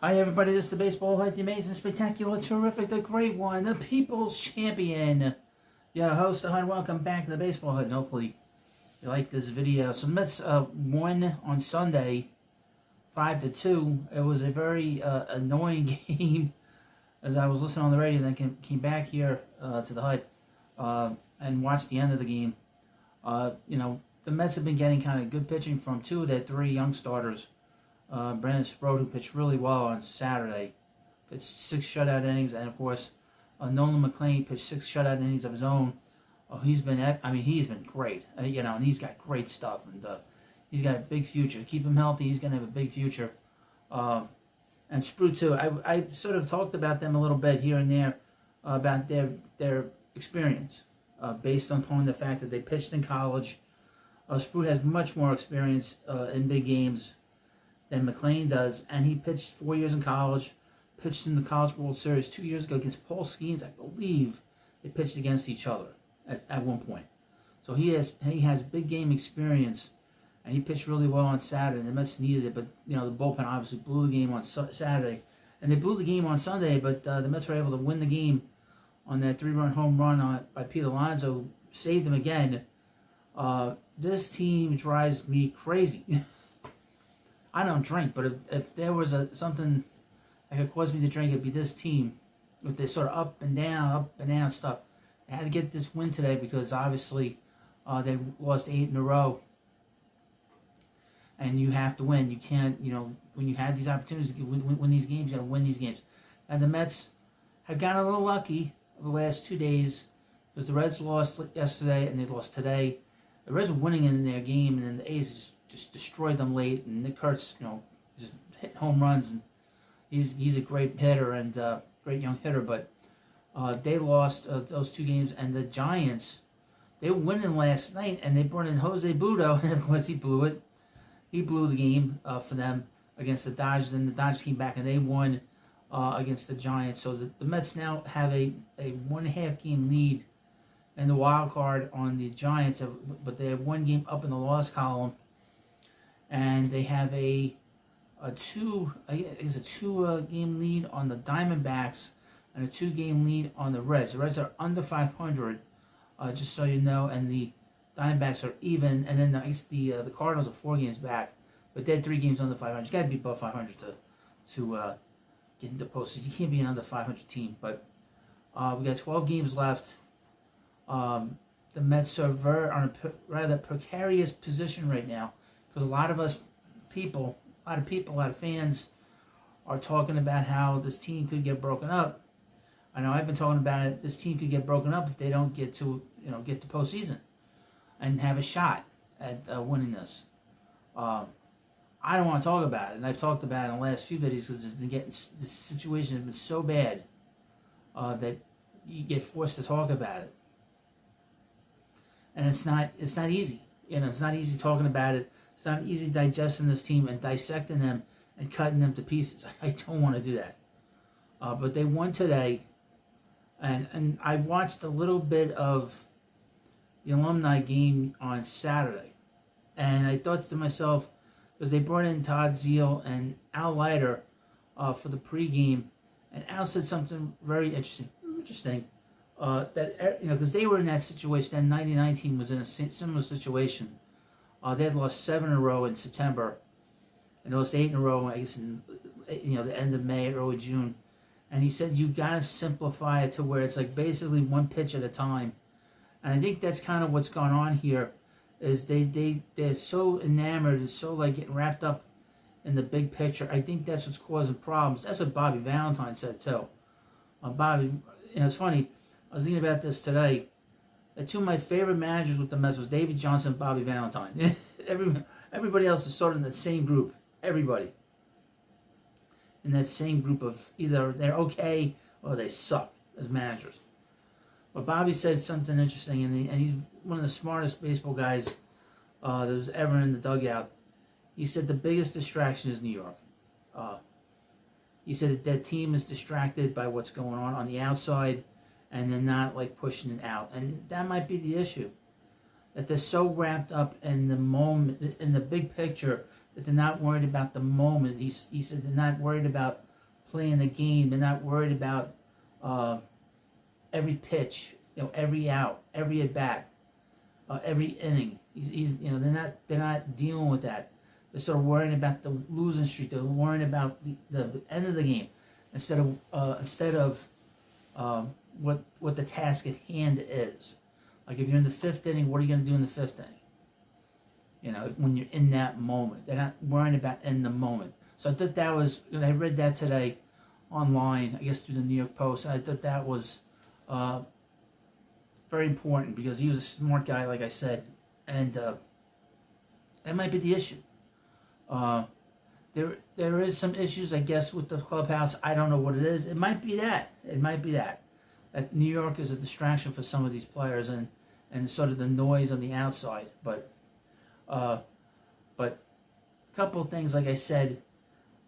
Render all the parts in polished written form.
Hi everybody, this is the Baseball Hype, the amazing, spectacular, terrific, the great one, the People's Champion. Your host, and welcome back to the Baseball Hype, and hopefully you like this video. So the Mets won on Sunday, 5-2. It was a very annoying game as I was listening on the radio, and then came back here to the Hype and watched the end of the game. The Mets have been getting kind of good pitching from two of their three young starters. Brandon Sprode, who pitched really well on Saturday, pitched 6 shutout innings, and of course, Nolan McLean pitched 6 shutout innings of his own. He's been great, and he's got great stuff, and he's got a big future. Keep him healthy, he's going to have a big future. And Sprode too. I sort of talked about them a little bit here and there about their experience, based on the fact that they pitched in college. Sprode has much more experience in big games than McLean does, and he pitched 4 years in college, pitched in the College World Series 2 years ago against Paul Skeens. I believe they pitched against each other at one point. So he has big game experience, and he pitched really well on Saturday. The Mets needed it, but the bullpen obviously blew the game on Saturday, and they blew the game on Sunday. But the Mets were able to win the game on that 3-run home run by Pete Alonso, who saved them again. This team drives me crazy. I don't drink, but if there was something that could cause me to drink, it'd be this team with this sort of up and down stuff. They had to get this win today because obviously they lost 8 in a row, and you have to win. You can't, when you have these opportunities to win these games, you got to win these games. And the Mets have gotten a little lucky over the last 2 days because the Reds lost yesterday and they lost today. The Reds were winning in their game, and then the A's just destroyed them late. And Nick Kurtz, just hit home runs, and he's a great hitter and great young hitter. But they lost those 2 games, and the Giants, they were winning last night, and they brought in Jose Budo, and of course he blew it. He blew the game for them against the Dodgers. Then the Dodgers came back and they won against the Giants. So the Mets now have a 1.5 game lead in the wild card on the Giants, but they have 1 game up in the loss column, and they have a 2 game lead on the Diamondbacks and a 2 game lead on the Reds. The Reds are under 500, just so you know, and the Diamondbacks are even, and then the Cardinals are 4 games back, but they're 3 games under 500. You got to be above 500 to get into postseason. You can't be an under 500 team. But we got 12 games left. The Mets are on a rather precarious position right now because a lot of fans are talking about how this team could get broken up. I know I've been talking about it. This team could get broken up if they don't get to postseason and have a shot at winning this. I don't want to talk about it, and I've talked about it in the last few videos because this situation has been so bad that you get forced to talk about it, and it's not easy. It's not easy talking about it. It's not easy digesting this team and dissecting them and cutting them to pieces. I don't want to do that. But they won today, and I watched a little bit of the alumni game on Saturday, and I thought to myself, because they brought in Todd Zeile and Al Leiter for the pregame, and Al said something very interesting. That because they were in that situation. That 99 team was in a similar situation. They had lost 7 in a row in September, and lost 8 in a row, I guess, in the end of May, early June. And he said you gotta simplify it to where it's like basically 1 pitch at a time. And I think that's kind of what's going on here. Is they're so enamored and so getting wrapped up in the big picture. I think that's what's causing problems. That's what Bobby Valentine said too. Bobby, it's funny. I was thinking about this today. 2 of my favorite managers with the Mets was David Johnson and Bobby Valentine. Everybody else is sort of in that same group. Everybody in that same group of either they're okay or they suck as managers. But Bobby said something interesting, and he's one of the smartest baseball guys that was ever in the dugout. He said the biggest distraction is New York. He said that team is distracted by what's going on the outside, and they're not pushing it out. And that might be the issue. That they're so wrapped up in the moment, in the big picture, that they're not worried about the moment. He said they're not worried about playing the game. They're not worried about every pitch, every out, every at bat, every inning. They're not dealing with that. They're sort of worrying about the losing streak. They're worrying about the end of the game instead of what the task at hand is. Like if you're in the fifth inning, what are you going to do in the fifth inning? When you're in that moment, they're not worrying about in the moment. So I thought that was. I read that today online, I guess through the New York Post. I thought that was very important because he was a smart guy, like I said, and that might be the issue. There is some issues, I guess, with the clubhouse. I don't know what it is. It might be that. That New York is a distraction for some of these players and sort of the noise on the outside. But a couple of things, like I said,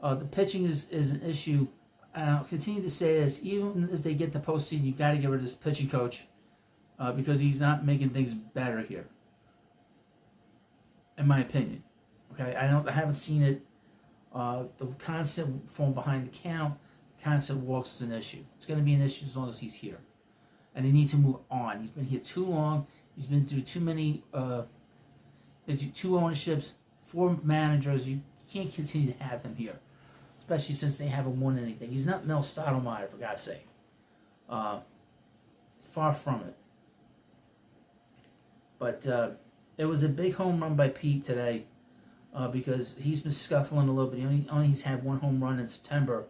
the pitching is an issue. I'll continue to say this. Even if they get the postseason, you got to get rid of this pitching coach because he's not making things better here, in my opinion. Okay, I haven't seen it. The constant falling behind the count, constant walks is an issue. It's going to be an issue as long as he's here, and they need to move on. He's been here too long. He's been through too many, two ownerships, 4 managers. You can't continue to have him here, especially since they haven't won anything. He's not Mel Stottlemyre, for God's sake. Far from it. But it was a big home run by Pete today. Because he's been scuffling a little bit. He's had 1 home run in September,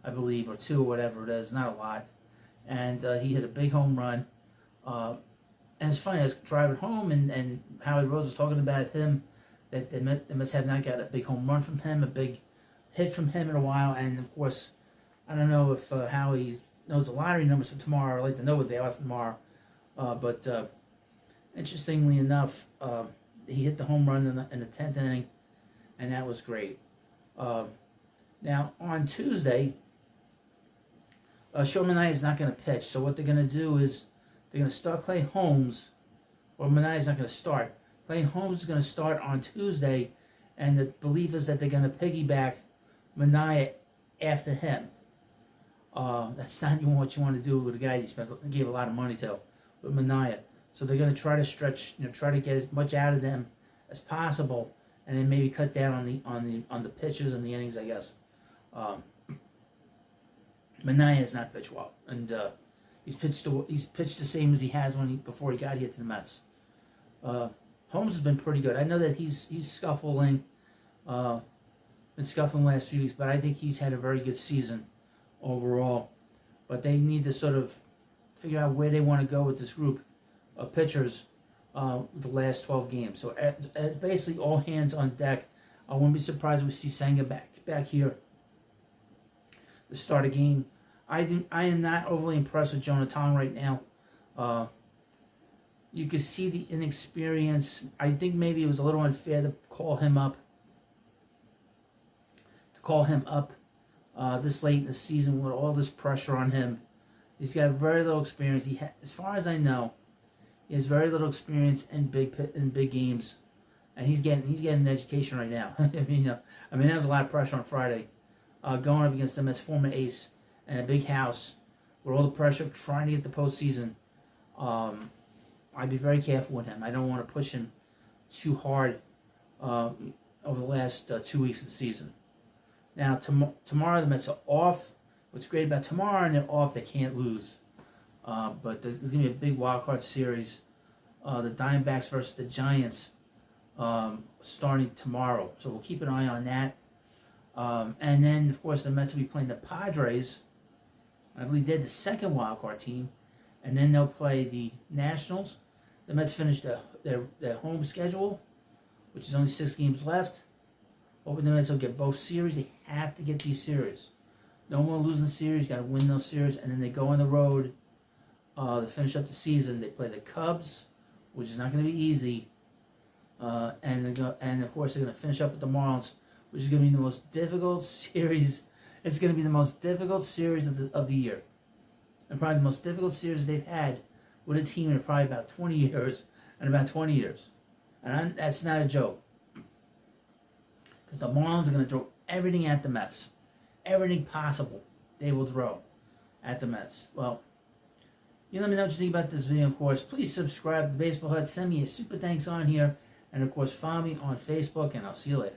I believe, or 2 or whatever it is. Not a lot. And he hit a big home run. And it's funny, I was driving home, and Howie Rose was talking about him, that the Mets have not got a big home run from him, a big hit from him in a while. And, of course, I don't know if Howie knows the lottery numbers for tomorrow. I'd like to know what they are for tomorrow. But interestingly enough, he hit the home run in the 10th inning, and that was great. Now, on Tuesday, Sean Manaea is not going to pitch. So what they're going to do is they're going to start Clay Holmes, or Manaea is not going to start. Clay Holmes is going to start on Tuesday, and the belief is that they're going to piggyback Manaea after him. That's not even what you want to do with a guy he gave a lot of money to, with Manaea. So they're going to try to stretch, try to get as much out of them as possible, and then maybe cut down on the pitches and the innings, I guess. Manaea has not pitched well, and he's pitched the same as he has before he got here to the Mets. Holmes has been pretty good. I know that he's scuffling, been scuffling the last few weeks, but I think he's had a very good season overall. But they need to sort of figure out where they want to go with this group of pitchers the last 12 games. So basically all hands on deck. I wouldn't be surprised if we see Senga back here to start a game. I am not overly impressed with Jonah Tong right now. You can see the inexperience. I think maybe it was a little unfair to call him up this late in the season with all this pressure on him. He's got very little experience. As far as I know, he has very little experience in big games, and he's getting an education right now. I mean, that was a lot of pressure on Friday, going up against them as former ace and a big house with all the pressure of trying to get the postseason. I'd be very careful with him. I don't want to push him too hard over the last 2 weeks of the season. Now, tomorrow the Mets are off. What's great about tomorrow, and they're off, they can't lose. But there's going to be a big wild card series. The Diamondbacks versus the Giants starting tomorrow. So we'll keep an eye on that. And then, of course, the Mets will be playing the Padres. I believe they're the second wild card team. And then they'll play the Nationals. The Mets finished their home schedule, which is only 6 games left. Hoping the Mets will get both series. They have to get these series. No more losing series. Got to win those series. And then they go on the road to finish up the season. They play the Cubs, which is not going to be easy. And of course, they're going to finish up with the Marlins, which is going to be the most difficult series. It's going to be the most difficult series of the year. And probably the most difficult series they've had with a team in probably about 20 years. And that's not a joke. Because the Marlins are going to throw everything at the Mets. everything possible they will throw at the Mets. Well, you let me know what you think about this video, of course. Please subscribe to Baseball Hut. Send me a super thanks on here. And, of course, follow me on Facebook, and I'll see you later.